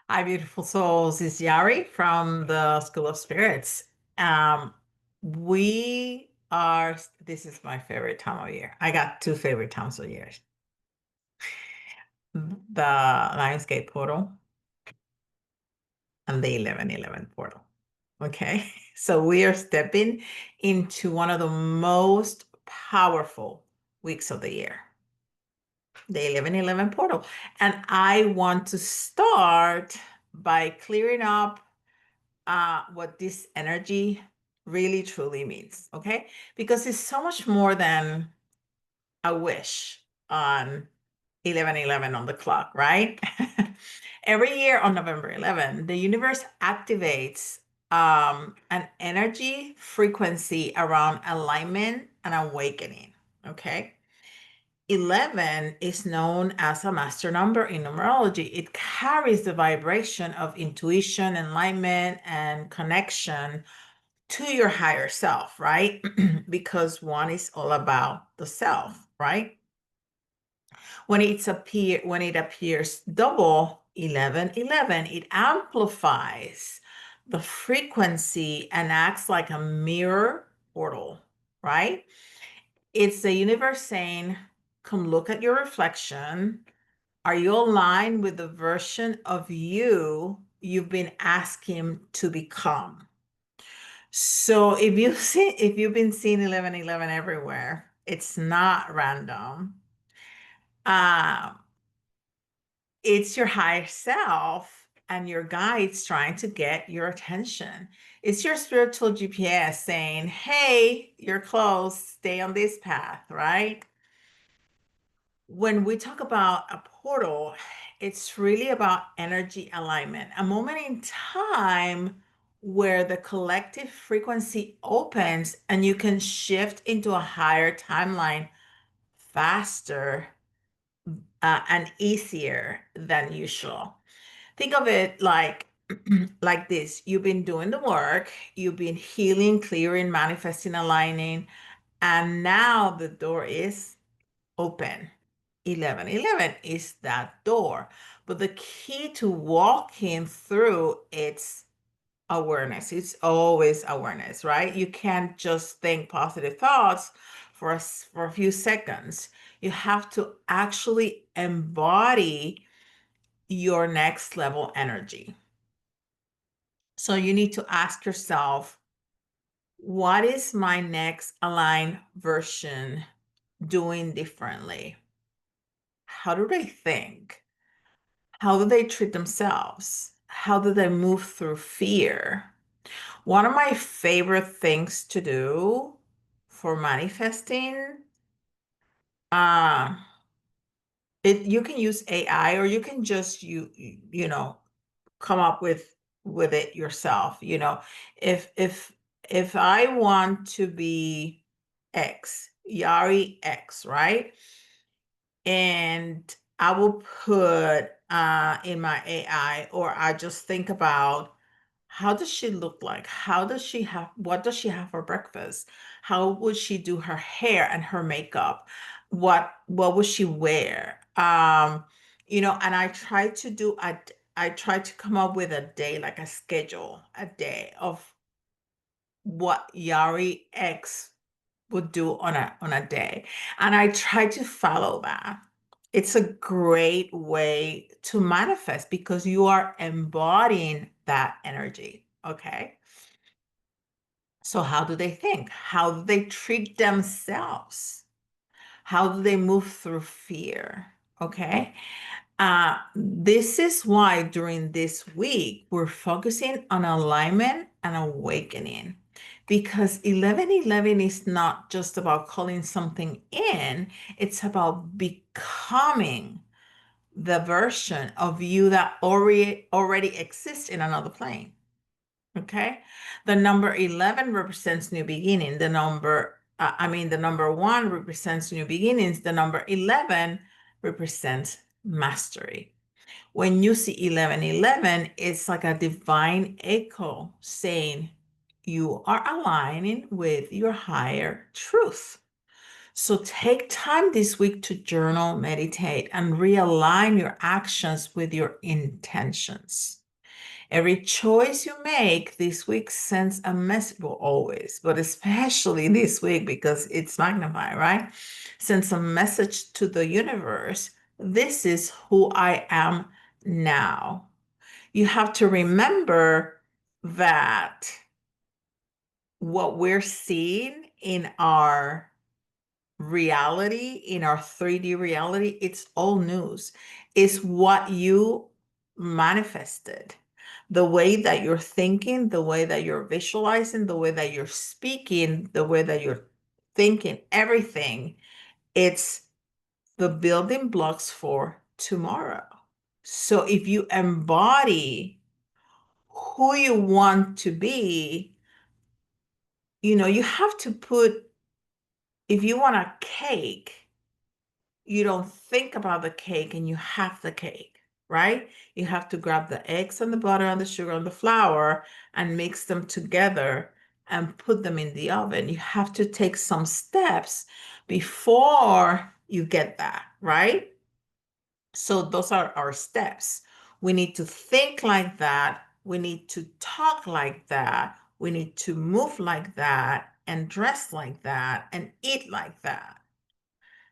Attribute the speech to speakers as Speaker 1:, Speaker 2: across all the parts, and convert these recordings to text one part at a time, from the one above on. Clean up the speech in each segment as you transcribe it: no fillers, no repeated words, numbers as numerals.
Speaker 1: Hi, beautiful souls. It's Yari from the School of Spirits. Um, this is my favorite time of year. I got two favorite times of year. The Lionsgate portal and the 11/11 portal. Okay. So we are stepping into one of the most powerful weeks of the year, the 11/11 portal. And I want to start by clearing up what this energy really truly means, okay? Because it's so much more than a wish on 11/11 on the clock, right? Every year on November 11, the universe activates an energy frequency around alignment and awakening, okay? 11 is known as a master number in numerology. It carries the vibration of intuition, enlightenment, and connection to your higher self, right? Because one is all about the self, right? When it appears double 11/11, it amplifies the frequency and acts like a mirror portal, right? It's the universe saying, come look at your reflection. Are you aligned with the version of you've been asking to become? So if you've been seeing 11/11 everywhere, it's not random. Uh, it's your higher self and your guides trying to get your attention. It's your spiritual GPS saying, hey, you're close, stay on this path, right? When we talk about a portal, it's really about energy alignment, a moment in time where the collective frequency opens and you can shift into a higher timeline faster and easier than usual. Think of it like this. You've been doing the work, you've been healing, clearing, manifesting, aligning, and now the door is open. 11/11 is that door. But the key to walking through it's awareness. It's always awareness, right? You can't just think positive thoughts for a few seconds. You have to actually embody your next level energy. So you need to ask yourself, what is my next aligned version doing differently? How do they think? How do they treat themselves? How do they move through fear? One of my favorite things to do for manifesting, uh, you can use AI or you can just come up with it yourself. If I want to be X, Yari X, right? And I will put in my AI, or I just think about how does she look like? What does she have for breakfast? How would she do her hair and her makeup? What would she wear? And I try to come up with a day, like a schedule, a day of what Yari X would do on a day. And I try to follow that. It's a great way to manifest because you are embodying that energy. Okay. So, how do they think? How do they treat themselves? How do they move through fear? Okay. This is why during this week we're focusing on alignment and awakening because 11/11 is not just about calling something in, it's about becoming the version of you that already exists in another plane. Okay. The number 11 represents new beginning. The number one represents new beginnings. The number 11 represents mastery. When you see 11/11, it's like a divine echo saying you are aligning with your higher truth. So take time this week to journal, meditate, and realign your actions with your intentions. Every choice you make this week sends a message, well, always, but especially this week because it's magnified, right? Sends a message to the universe. This is who I am now. You have to remember that what we're seeing in our reality, in our 3D reality, it's all news. It's what you manifested. The way that you're thinking, the way that you're visualizing, the way that you're speaking, the way that you're thinking, everything, it's the building blocks for tomorrow. So if you embody who you want to be, you have to put, if you want a cake, you don't think about the cake and you have the cake, right? You have to grab the eggs and the butter and the sugar and the flour and mix them together and put them in the oven. You have to take some steps before you get that, right? So those are our steps. We need to think like that. We need to talk like that. We need to move like that and dress like that and eat like that.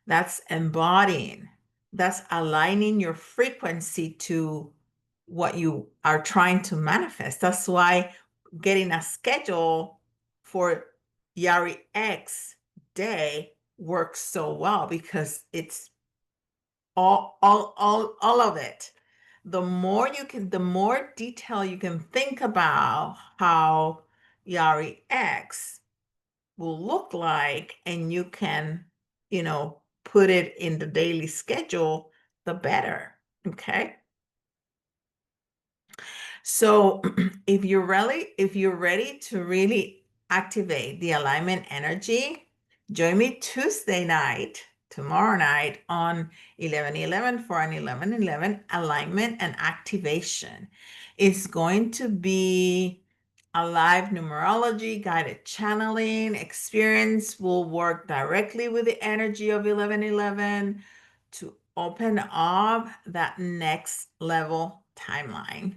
Speaker 1: That's embodying. That's aligning your frequency to what you are trying to manifest. That's why getting a schedule for Yari X day works so well because it's all of it. The more detail you can think about how Yari X will look like, and you can, put it in the daily schedule, the better. Okay. So if you're ready to really activate the alignment energy, join me Tuesday night, tomorrow night on 11/11 for an 11/11 alignment and activation. It's going to be a live numerology guided channeling experience. Will work directly with the energy of 11/11 to open up that next level timeline.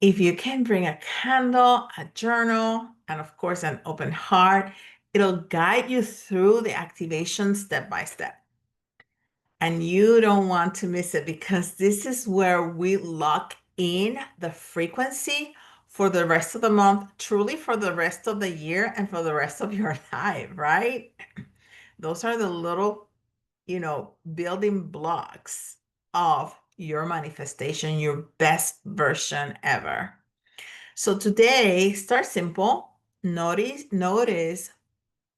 Speaker 1: If you can bring a candle, a journal, and of course, an open heart, it'll guide you through the activation step by step. And you don't want to miss it because this is where we lock in the frequency for the rest of the month, truly for the rest of the year and for the rest of your life, right? Those are the little, building blocks of your manifestation, your best version ever. So today, start simple. Notice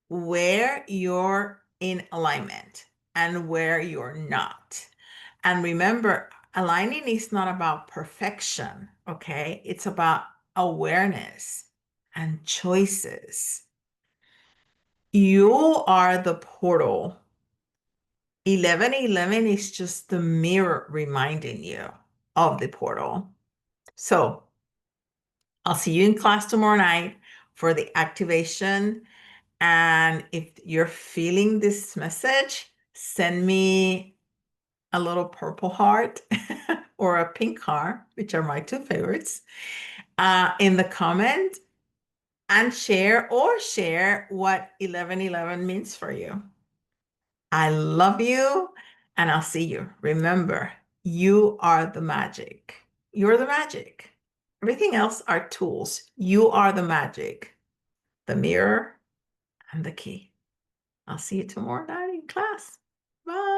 Speaker 1: where you're in alignment and where you're not. And remember, aligning is not about perfection, okay? It's about awareness and choices. You are the portal. 11/11 is just the mirror reminding you of the portal. So I'll see you in class tomorrow night for the activation. And if you're feeling this message, send me a little purple heart or a pink heart, which are my two favorites, in the comment, and share what 11/11 means for you. I love you, and I'll see you. Remember, you are the magic. You're the magic. Everything else are tools. You are the magic, the mirror, and the key. I'll see you tomorrow night in class. Bye.